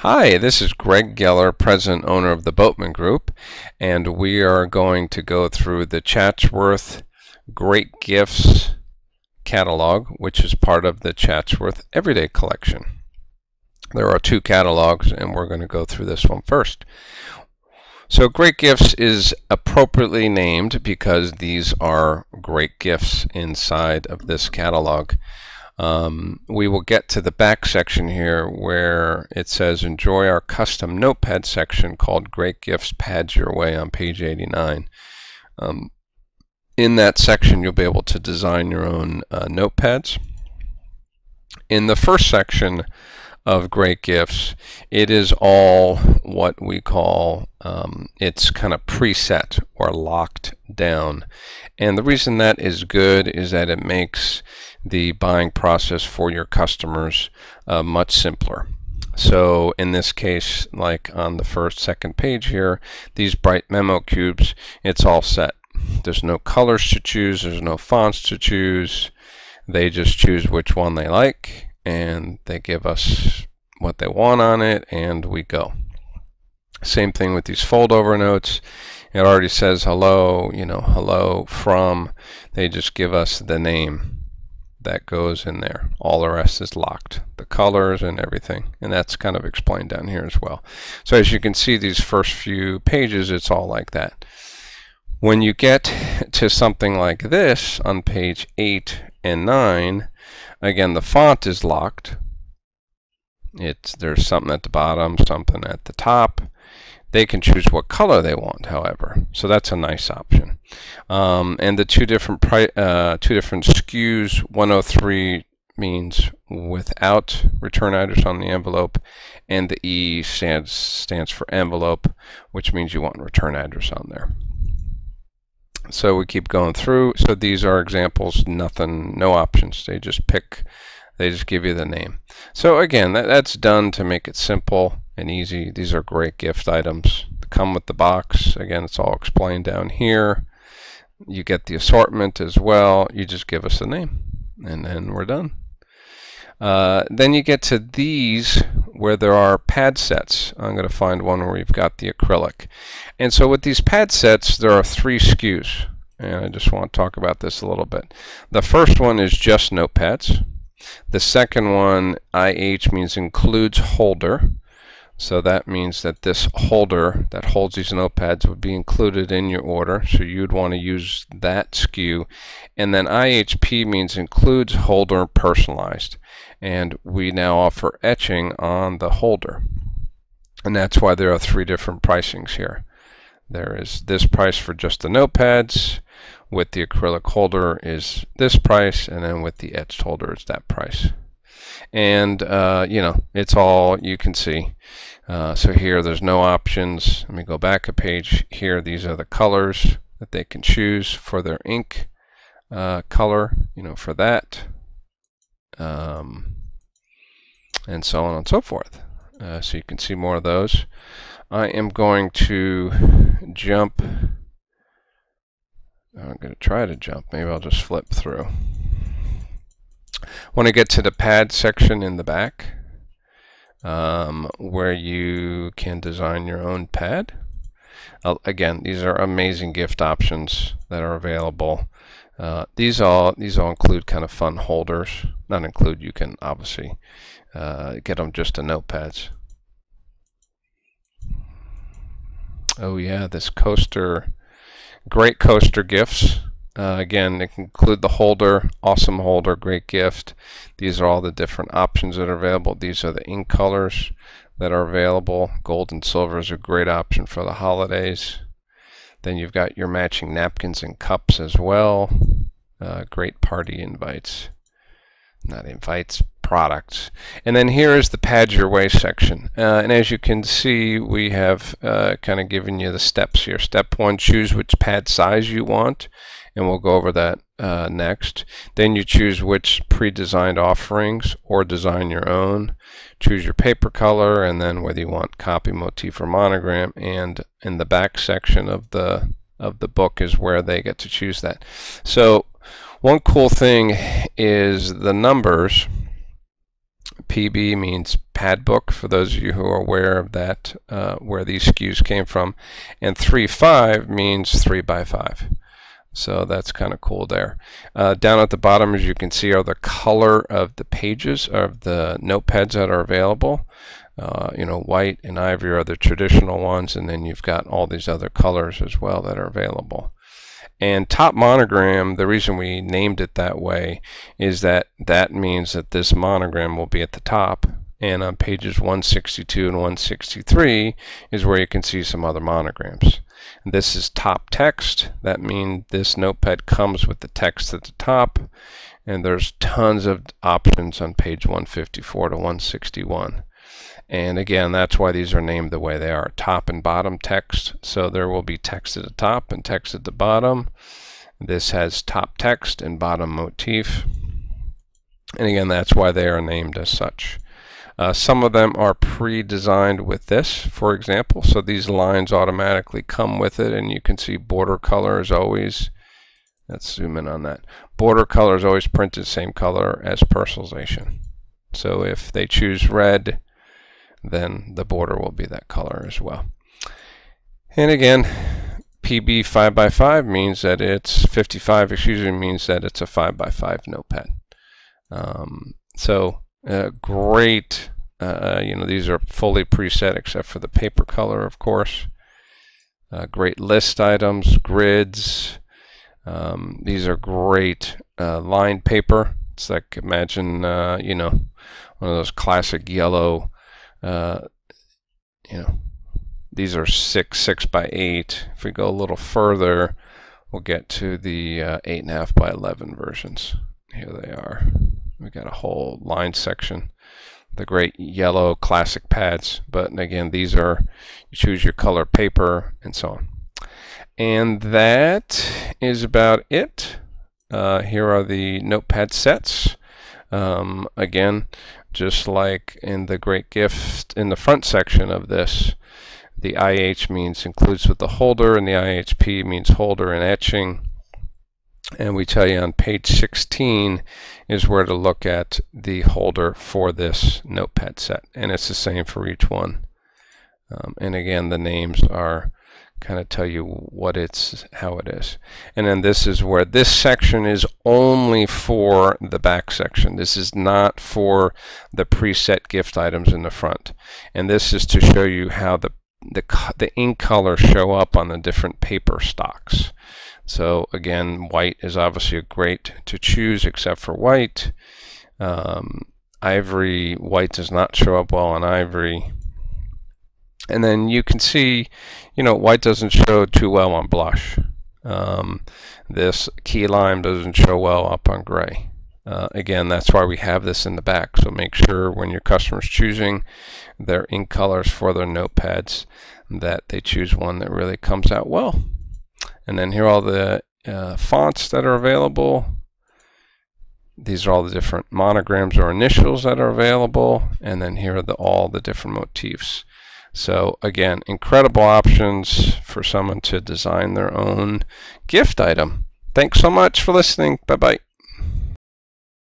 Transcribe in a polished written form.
Hi, this is Greg Geller, President Owner of the Boatman Group, and we are going to go through the Chatsworth Great Gifts catalog, which is part of the Chatsworth Everyday Collection. There are two catalogs, and we're going to go through this one first. So Great Gifts is appropriately named because these are great gifts inside of this catalog. We will get to the back section here where it says enjoy our custom notepad section called Great Gifts Pads Your Way on page 89. In that section you'll be able to design your own notepads. In the first section of Great Gifts, it is all what we call it's kind of preset or locked down, and the reason that is good is that it makes the buying process for your customers much simpler. So in this case, like on the second page here, these bright memo cubes, it's all set. There's no colors to choose, there's no fonts to choose. They just choose which one they like and they give us what they want on it and we go. Same thing with these fold over notes. It already says hello, hello from. They just give us the name that goes in there. All the rest is locked, the colors and everything, and that's kind of explained down here as well. So as you can see, these first few pages, it's all like that. When you get to something like this on page 8 and 9, again, the font is locked. There's something at the bottom, something at the top. They can choose what color they want, however, so that's a nice option. And the two different SKUs, 103 means without return address on the envelope, and the E stands for envelope, which means you want return address on there. So we keep going through. So these are examples, no options. They just give you the name. So again, that's done to make it simple and easy. These are great gift items. They come with the box. Again, it's all explained down here. You get the assortment as well. You just give us the name and then we're done. Then you get to these where there are pad sets. I'm going to find one where you've got the acrylic. And so with these pad sets, there are 3 SKUs. And I just want to talk about this a little bit. The first one is just notepads. The second one, IH, means includes holder. So that means that this holder that holds these notepads would be included in your order. So you'd want to use that SKU. And then IHP means includes holder personalized. And we now offer etching on the holder. And that's why there are 3 different pricings here. There is this price for just the notepads. With the acrylic holder is this price, and then with the etched holder it's that price. And it's all you can see. So here there's no options. Let me go back a page. Here these are the colors that they can choose for their ink color, for that, and so on and so forth. So you can see more of those. I am going to jump. I'm going to try to jump. Maybe I'll just flip through. When I get to the pad section in the back, where you can design your own pad. Again, these are amazing gift options that are available. These all include kind of fun holders. Not include, you can obviously get them just the notepads. Oh yeah, this coaster. Great coaster gifts. Again, they can include the holder, awesome holder, great gift. These are all the different options that are available. These are the ink colors that are available. Gold and silver is a great option for the holidays. Then you've got your matching napkins and cups as well. Great party invites. Not invites, products. And then here is the Pad Your Way section. And as you can see, we have kind of given you the steps here. Step 1, choose which pad size you want, and we'll go over that next. Then you choose which pre-designed offerings or design your own. Choose your paper color, and then whether you want copy, motif, or monogram. And in the back section of the book is where they get to choose that. So one cool thing is the numbers PB means pad book, for those of you who are aware of that, where these SKUs came from. And 3.5 means 3x5. So that's kind of cool there. Down at the bottom, as you can see, are the color of the pages of the notepads that are available. You know, white and ivory are the traditional ones, and then you've got all these other colors as well that are available. And top monogram, the reason we named it that way is that that means that this monogram will be at the top, and on pages 162 and 163 is where you can see some other monograms. And this is top text. That means this notepad comes with the text at the top, and there's tons of options on page 154 to 161. And again, that's why these are named the way they are, top and bottom text. So there will be text at the top and text at the bottom. This has top text and bottom motif. And again, that's why they are named as such. Some of them are pre-designed with this, for example. So these lines automatically come with it, and you can see border color is always, let's zoom in on that. Border color is always printed same color as personalization. So if they choose red, then the border will be that color as well. And again, PB 5x5 means that it's 55, excuse me, means that it's a 5x5 notepad. Great, you know, these are fully preset except for the paper color, of course. Great list items, grids. These are great lined paper. It's like, imagine, you know, one of those classic yellow, you know, these are 6x8. If we go a little further, we'll get to the 8.5x11 versions. Here they are. We got a whole line section. The great yellow classic pads, but again, these are, you choose your color paper and so on. And that is about it. Here are the notepad sets. Again, just like in the great gift in the front section of this, the IH means includes with the holder, and the IHP means holder and etching. And we tell you on page 16 is where to look at the holder for this notepad set, and it's the same for each one. And again, the names are kind of tell you what it's, how it is. And then this is where this section is only for the back section. This is not for the preset gift items in the front. And this is to show you how the ink colors show up on the different paper stocks. So again, white is obviously great to choose except for white. Ivory, white does not show up well on ivory. And then you can see, you know, white doesn't show too well on blush. This key lime doesn't show well up on gray. Again, that's why we have this in the back. So make sure when your customer's choosing their ink colors for their notepads that they choose one that really comes out well. And then here are all the fonts that are available. These are all the different monograms or initials that are available. And then here are all the different motifs. So again, incredible options for someone to design their own gift item. Thanks so much for listening. Bye-bye.